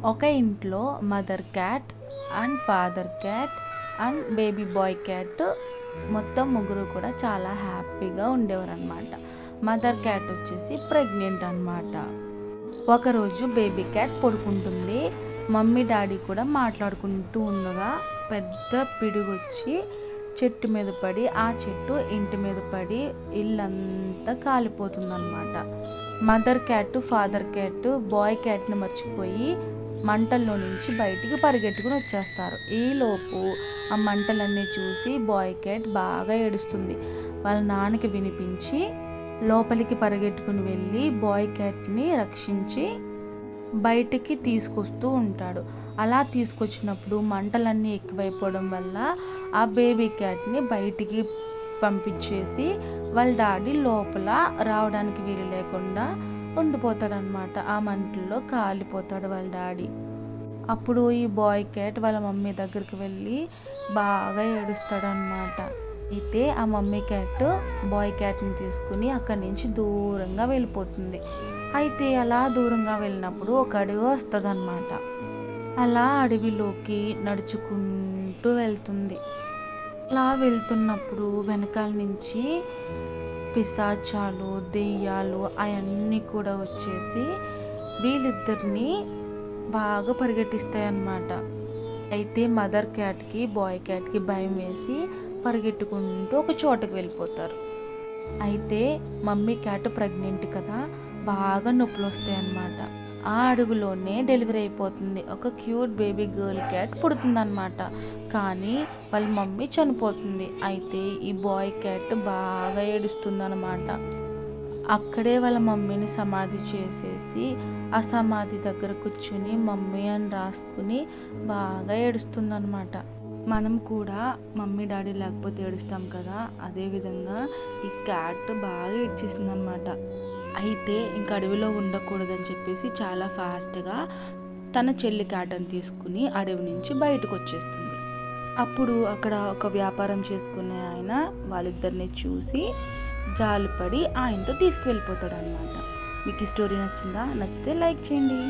ఒక ఇంట్లో mother cat and father cat and baby bye cat మొత్తం ముగ్గురు కూడా చాలా హ్యాపీగా ఉండేవారు అనమాట. మదర్ క్యాట్ వచ్చేసి ప్రెగ్నెంట్ అనమాట. ఒకరోజు బేబీ క్యాట్ పడుకుంటుంది. మమ్మీ డాడీ కూడా మాట్లాడుకుంటూ ఉండగా పెద్ద పిడుగొచ్చి చెట్టు మీద పడి ఆ చెట్టు ఇంటి మీద పడి ఇల్లంతా కాలిపోతుందన్నమాట. Mother cat father cat boy క్యాట్ని మర్చిపోయి మంటల్లో నుంచి బయటికి పరిగెట్టుకుని వచ్చేస్తారు. ఈలోపు ఆ మంటలన్నీ చూసి బాయ్ క్యాట్ బాగా ఏడుస్తుంది. వాళ్ళ నాన్నకి వినిపించి లోపలికి పరిగెట్టుకుని వెళ్ళి బాయ్ క్యాట్ని రక్షించి బయటికి తీసుకొస్తూ ఉంటాడు. అలా తీసుకొచ్చినప్పుడు మంటలన్నీ ఎక్కువైపోవడం వల్ల ఆ బేబీ క్యాట్ని బయటికి పంపించేసి వాళ్ళ డాడీ లోపల రావడానికి వీలు లేకుండా ఉండిపోతాడనమాట. ఆ మంటల్లో కాలిపోతాడు వాళ్ళ డాడీ. అప్పుడు ఈ బాయ్ క్యాట్ వాళ్ళ మమ్మీ దగ్గరికి వెళ్ళి బాగా ఏడుస్తాడనమాట. అయితే ఆ మమ్మీ క్యాట్ బాయ్ క్యాట్ని తీసుకుని అక్కడి నుంచి దూరంగా వెళ్ళిపోతుంది. అయితే అలా దూరంగా వెళ్ళినప్పుడు ఒక అడవి వస్తుంది అనమాట. అలా అడవిలోకి నడుచుకుంటూ వెళ్తుంది. అలా వెళ్తున్నప్పుడు వెనకాల నుంచి పిశాచాలు దెయ్యాలు అవన్నీ కూడా వచ్చేసి వీళ్ళిద్దరిని బాగా పరిగెట్టిస్తాయి అన్నమాట. అయితే మదర్ క్యాట్కి బాయ్ క్యాట్కి భయం వేసి పరిగెట్టుకుంటూ ఒక చోటకి వెళ్ళిపోతారు. అయితే మమ్మీ క్యాట్ ప్రెగ్నెంట్ కదా, బాగా నొప్పులు వస్తాయి అన్నమాట. ఆ అడవిలోనే డెలివరీ అయిపోతుంది. ఒక క్యూట్ బేబీ గర్ల్ క్యాట్ పుడుతుందన్నమాట. కానీ వాళ్ళ మమ్మీ చనిపోతుంది. అయితే ఈ బాయ్ క్యాట్ బాగా ఏడుస్తుంది అన్నమాట. అక్కడే వాళ్ళ మమ్మీని సమాధి చేసేసి ఆ సమాధి దగ్గర కూర్చుని మమ్మీ అని రాసుకుని బాగా ఏడుస్తుందన్నమాట. మనం కూడా మమ్మీ డాడీ లేకపోతే ఏడుస్తాం కదా, అదేవిధంగా ఈ క్యాట్ బాగా ఏడ్చేసింది అనమాట. అయితే ఇంక అడవిలో ఉండకూడదని చెప్పేసి చాలా ఫాస్ట్గా తన చెల్లి క్యాట్ని తీసుకుని అడవి నుంచి బయటకు వచ్చేస్తుంది. అప్పుడు అక్కడ ఒక వ్యాపారం చేసుకునే ఆయన వాళ్ళిద్దరిని చూసి జాలిపడి ఆయనతో తీసుకువెళ్ళిపోతాడు అనమాట. మీకు ఈ స్టోరీ నచ్చిందా? నచ్చితే లైక్ చేయండి.